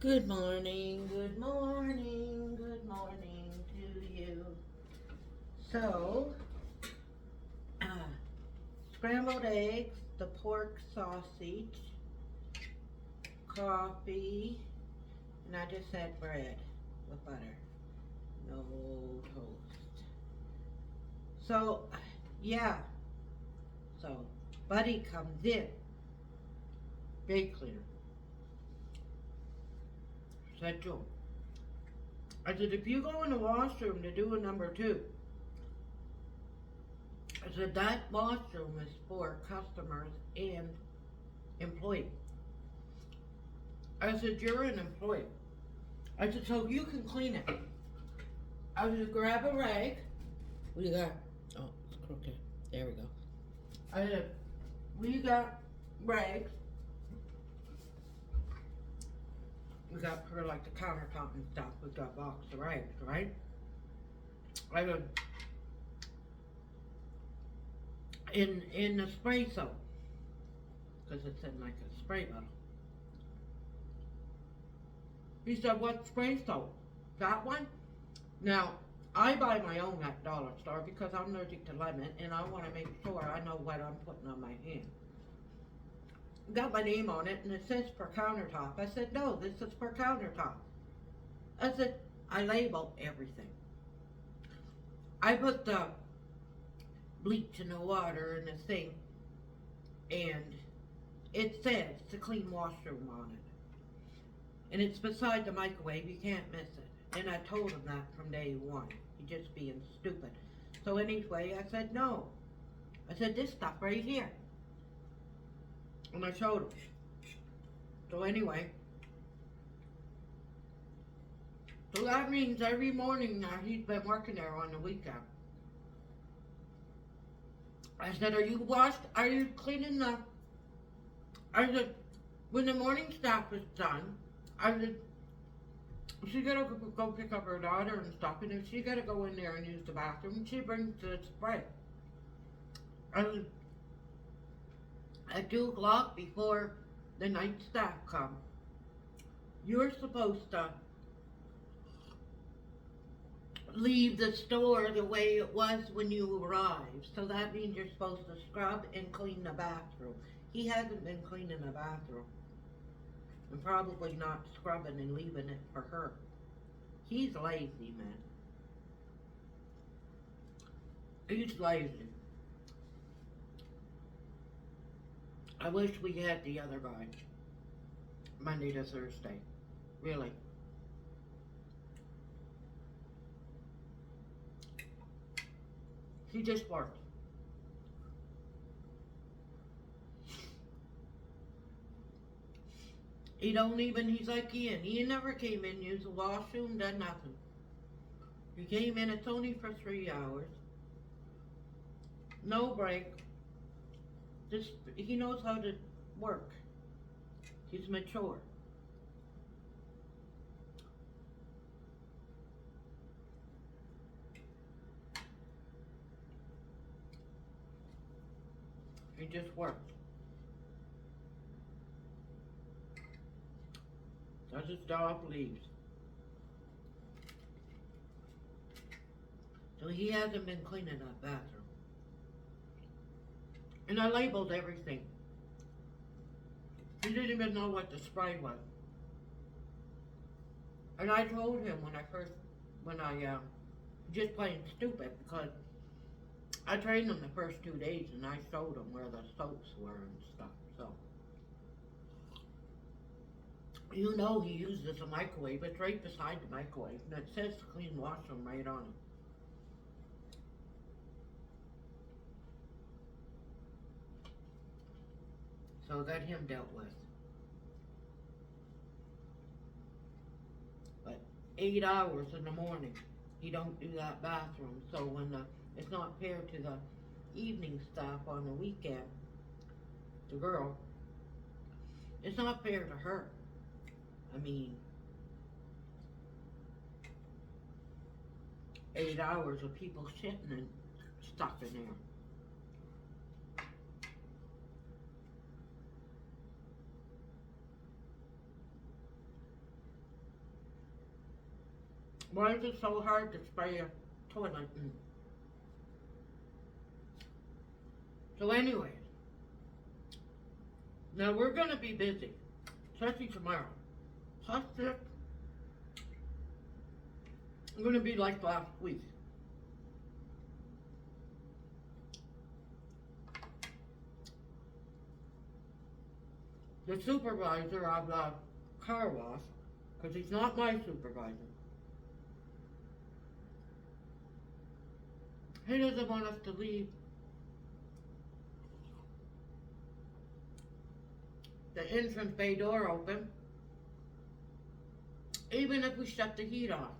Good morning, good morning, good morning to you. So, uh, scrambled eggs, the pork sausage, coffee, and I just had bread with butter. No toast. So, yeah. So, Buddy comes in, day cleaner. Said to him, I said, if you go in the washroom to do a number two, I said, that washroom is for customers and employees. I said, you're an employee. I said, so you can clean it. I said, grab a rag. What do you got? Oh, it's crooked. There we go. I said, we got rags. We got for like the countertop and stuff. We got box of rags, right? I said, in the spray soap, because it's in like a spray bottle. He said, what spray soap? That one? Now, I buy my own at Dollar Store because I'm allergic to lemon and I want to make sure I know what I'm putting on my hand. Got my name on it and it says for countertop. I said, no, this is for countertop. I said, I label everything. I put the bleach in the water in the thing and it says to clean washroom on it. And it's beside the microwave, you can't miss it. And I told him that from day one. He's just being stupid. So anyway, I said, no. I said, this stuff right here. And I showed him. So anyway, so that means every morning now he's been working there on the weekend. I said, are you washed? Are you cleaning the... I said, when the morning staff is done, I said, she gotta go pick up her daughter and stuff, and if she gotta go in there and use the bathroom, she brings the spray. I said, at 2 o'clock before the night staff come, you're supposed to leave the store the way it was when you arrived. So that means you're supposed to scrub and clean the bathroom. He hasn't been cleaning the bathroom. And probably not scrubbing and leaving it for her. He's lazy, man. He's lazy. I wish we had the other guy. Monday to Thursday. Really. He just works. He don't even, he's like Ian. Ian never came in, used the washroom, done nothing. He came in, it's only for 3 hours. No break. Just, he knows how to work. He's mature. He just works. Does his job, leaves. So he hasn't been cleaning that bathroom. And I labeled everything. He didn't even know what the spray was. And I told him when I just plain stupid, because I trained him the first 2 days and I showed him where the soaps were and stuff, so. You know he uses a microwave, it's right beside the microwave, and it says to clean washroom right on it. So I got him dealt with. But 8 hours in the morning, he don't do that bathroom, so when it's not fair to the evening staff on the weekend, the girl, it's not fair to her. I mean, 8 hours of people shitting and stuff in there. Why is it so hard to spray a toilet? So anyways, now we're going to be busy, especially tomorrow. Plus this, I'm going to be like last week. The supervisor of the car wash, because he's not my supervisor, he doesn't want us to leave the entrance bay door open, even if we shut the heat off.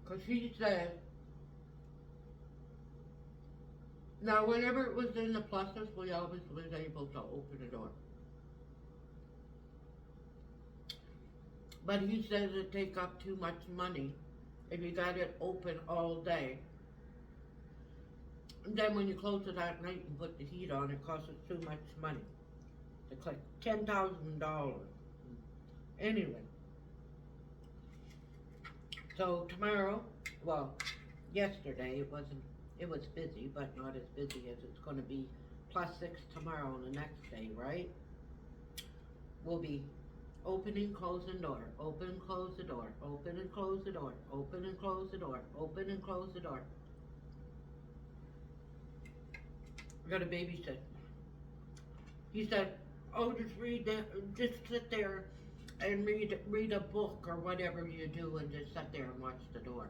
Because he said, now whenever it was in the pluses, we always was able to open the door. But he says it take up too much money if you got it open all day. And then when you close it at night and put the heat on, it costs us too much money. It's like $10,000. Anyway. So tomorrow, well, yesterday it was busy, but not as busy as it's going to be +6 tomorrow and the next day, right? We'll be opening, closing door, open, close the door, open and close the door, open and close the door, open and close the door. I got a babysit. He said, oh, just sit there and read a book or whatever you do and just sit there and watch the door.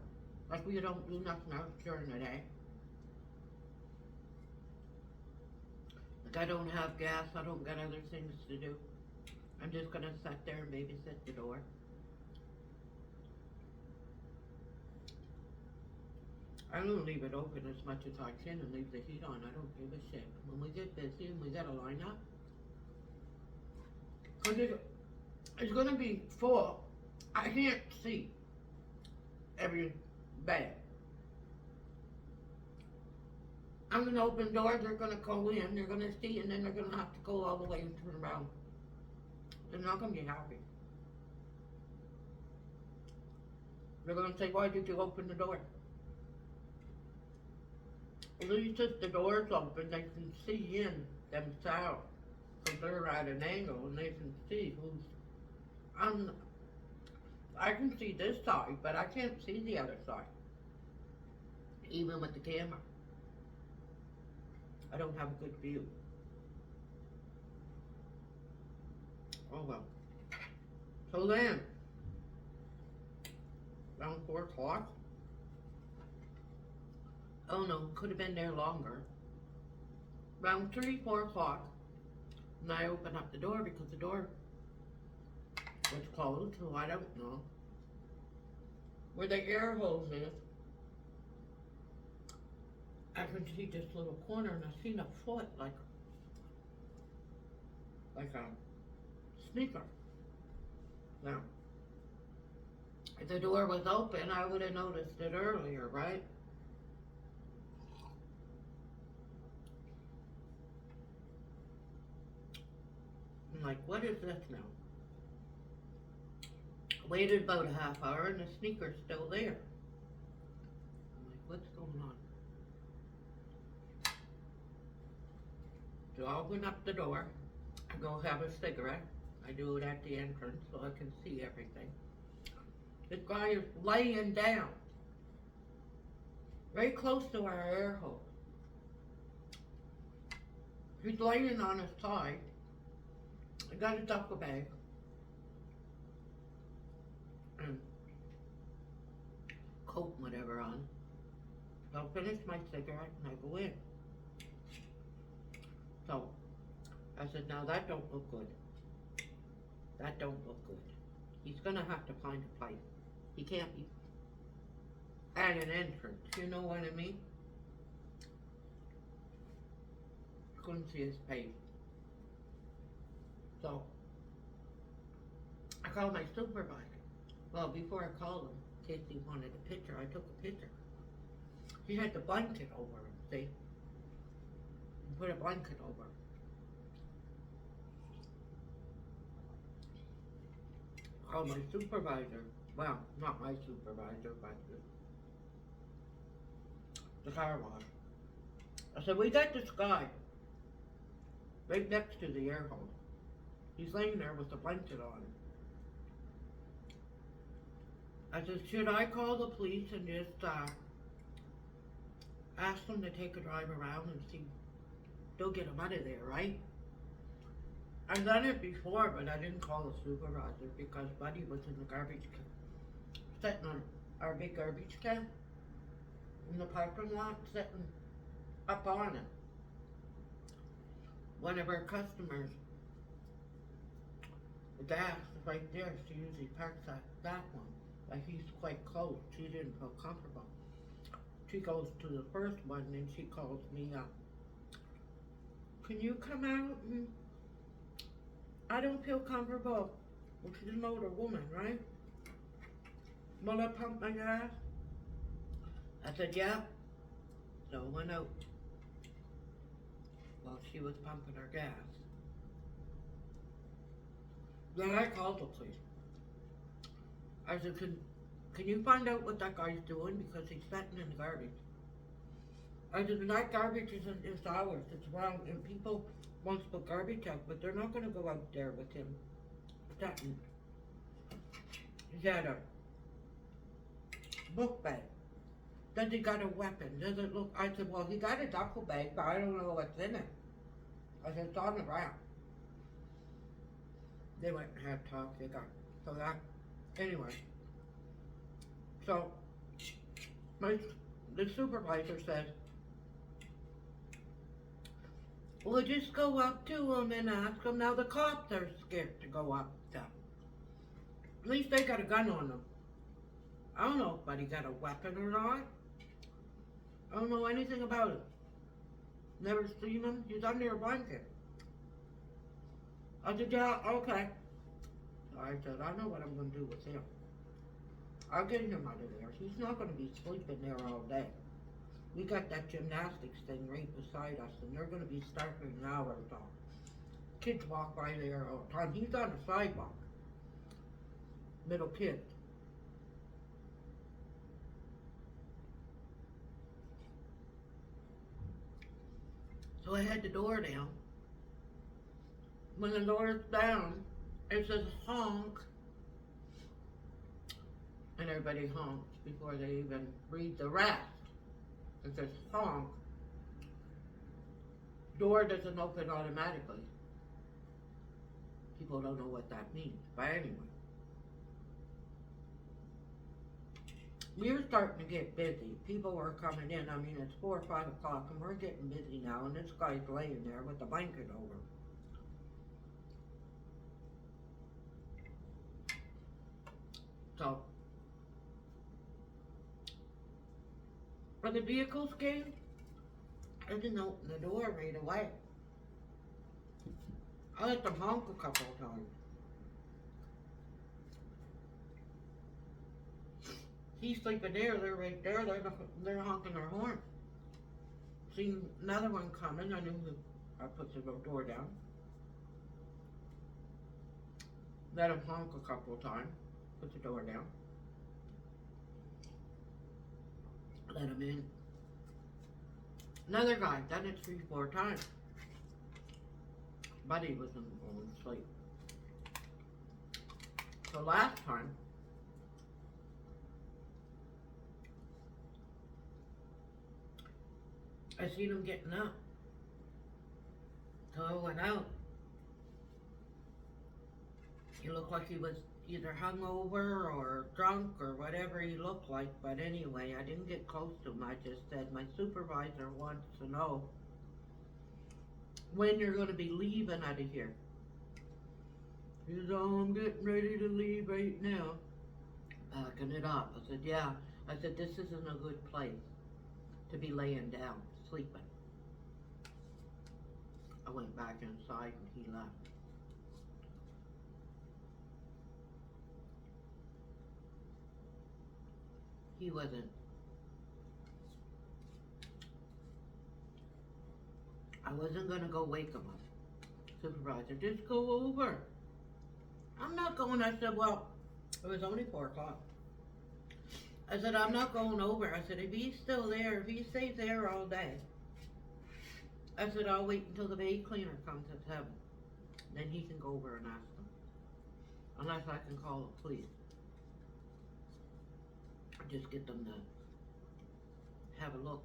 Like we don't do nothing else during the day. Like I don't have gas, I don't got other things to do. I'm just gonna sit there and babysit the door. I'm gonna leave it open as much as I can and leave the heat on. I don't give a shit. When we get busy and we gotta line up, cause it's gonna be full. I can't see every bag. I'm gonna open doors, they're gonna go in, they're gonna see, and then they're gonna have to go all the way and turn around. They're not gonna be happy. They're gonna say, why did you open the door? At least if the door's open, they can see in themselves. Because they're at an angle and they can see who's on. I can see this side, but I can't see the other side. Even with the camera. I don't have a good view. Oh well. So then, around 4 o'clock. Oh no, could have been there longer. Around 3, 4 o'clock, and I opened up the door because the door was closed, so I don't know. Where the air hose is, I can see this little corner and I seen a foot like a sneaker. Now, if the door was open, I would have noticed it earlier, right? I'm like, what is this now? Waited about a half hour and the sneaker's still there. I'm like, what's going on? So I open up the door, I go have a cigarette. I do it at the entrance so I can see everything. This guy is laying down, very close to our air hose. He's laying on his side. I got a duffel bag and coat and whatever on. So I'll finish my cigarette and I go in. So I said, now that don't look good. That don't look good. He's gonna have to find a place. He can't be at an entrance, you know what I mean? Couldn't see his face. So I called my supervisor. Well, before I called him, in case he wanted a picture, I took a picture. He had the blanket over him, see? He put a blanket over him. called my supervisor. Well, not my supervisor, but the car wash. I said, we got this guy right next to the air hole. He's laying there with a blanket on him. I said, should I call the police and just ask them to take a drive around and see? They'll get him out of there, right? I've done it before, but I didn't call the supervisor because Buddy was in the garbage can, sitting on our big garbage can in the parking lot, sitting up on it. One of our customers, the gas is right there. She usually parks at that one, but he's quite close. She didn't feel comfortable. She goes to the first one and she calls me up. Can you come out? And I don't feel comfortable. Well, she's an older woman, right? Will I pump my gas? I said, yeah. So I went out while she was pumping her gas. Then I called the police. I said, can you find out what that guy's doing? Because he's sitting in the garbage. I said, that garbage isn't just ours, it's wrong. And people want to put garbage out, but they're not going to go out there with him sitting. He had a book bag. Does he got a weapon? Does it look? I said, well, he got a duffel bag, but I don't know what's in it. I said, it's on the ground. They went and had talk. They got, so that, anyway. So, the supervisor said, well, just go up to him and ask him. Now the cops are scared to go up to him. At least they got a gun on them. I don't know if Buddy got a weapon or not. I don't know anything about it. Never seen him. He's under a blanket. I said, yeah, okay. So I said, I know what I'm going to do with him. I'll get him out of there. He's not going to be sleeping there all day. We got that gymnastics thing right beside us, and they're going to be starting hours off. Kids walk by there all the time. He's on the sidewalk. Little kids. So I had the door down. When the door's down, it says honk. And everybody honks before they even read the rest. It says honk. Door doesn't open automatically. People don't know what that means. But anyway. We were starting to get busy. People were coming in. I mean, it's 4 or 5 o'clock and we're getting busy now, and this guy's laying there with the blanket over him. So, when the vehicles came, I didn't open the door right away. I let them honk a couple of times. He's sleeping there, they're right there, they're honking their horn. Seen another one coming, I knew I put the door down. Let him honk a couple of times, put the door down. Let him in. Another guy, done it 3 or 4 times. Buddy was going to sleep. So last time, I seen him getting up. So I went out. He looked like he was either hungover or drunk or whatever he looked like. But anyway, I didn't get close to him. I just said, my supervisor wants to know when you're going to be leaving out of here. He said, oh, I'm getting ready to leave right now. Backing it up. I said, yeah. I said, this isn't a good place to be laying down, sleeping. I went back inside and he left. He wasn't. I wasn't gonna go wake him up. Supervisor, just go over. I'm not going. I said, well, It was only 4 o'clock. I said, I'm not going over. I said, if he's still there, if he stays there all day, I said, I'll wait until the maid cleaner comes at 7. Then he can go over and ask them. Unless I can call the police. Just get them to have a look.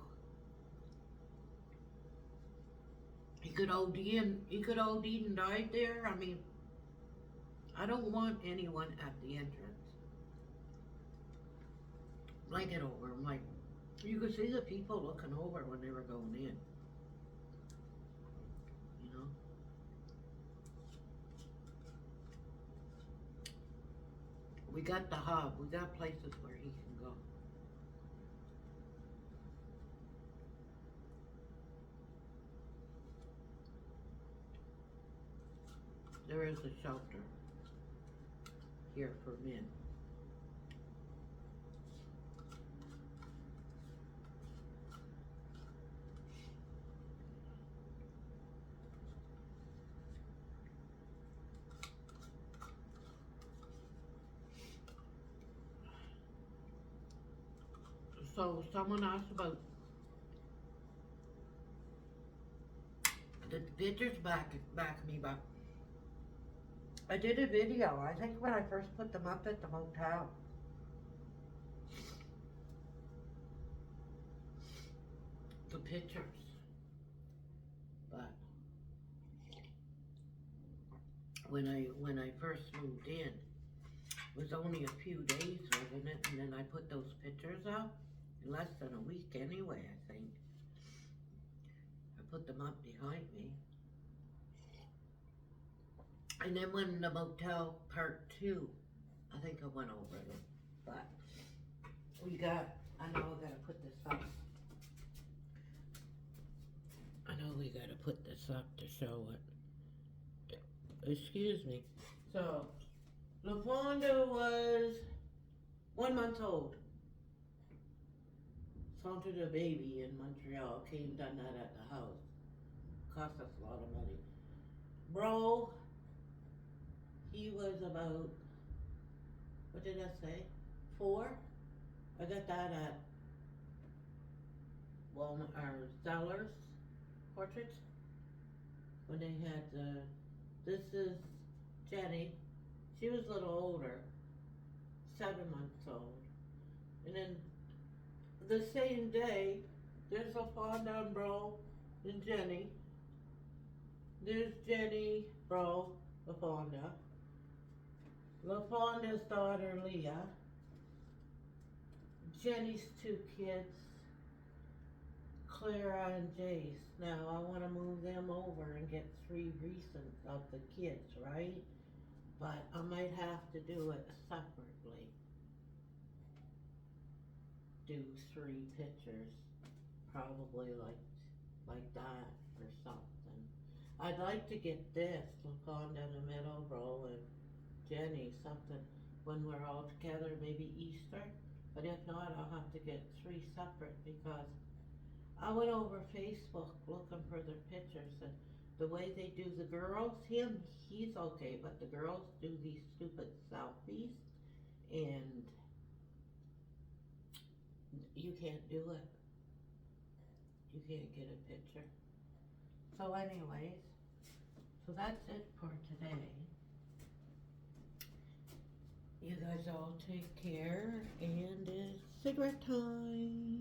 He could OD and died there. I mean, I don't want anyone at the entrance. Blanket over him, like, you could see the people looking over when they were going in. You know? We got the hub. We got places where he can go. There is a shelter here for men. So someone asked about the pictures back me, but I did a video, I think when I first put them up at the motel. The pictures. But when I first moved in, it was only a few days, wasn't it? And then I put those pictures up in less than a week anyway, I think. I put them up behind me. And then when the motel part 2, I think I went over them. But we got, I know I gotta put this up. I know we gotta put this up to show it. Excuse me. So, LaFonda was 1 month old. Sauntered a baby in Montreal. Came done that at the house. Cost us a lot of money. Bro, he was about, what did I say? 4? I got that at Walmart or Sellers Portraits. When they had this is Jenny. She was a little older, 7 months old. And then the same day, there's LaFonda, Bro, and Jenny. There's Jenny, Bro, LaFonda. LaFonda's daughter, Leah. Jenny's 2 kids, Clara and Jace. Now, I want to move them over and get 3 recent of the kids, right? But I might have to do it separately. Do 3 pictures, probably like that or something. I'd like to get this, LaFonda in the middle, Bro, and Jenny, something when we're all together, maybe Easter. But if not, I'll have to get 3 separate because I went over Facebook looking for their pictures, and the way they do the girls, he's okay, but the girls do these stupid selfies, and you can't do it. You can't get a picture. So anyways, so that's it for today. You guys all take care, and it's cigarette time.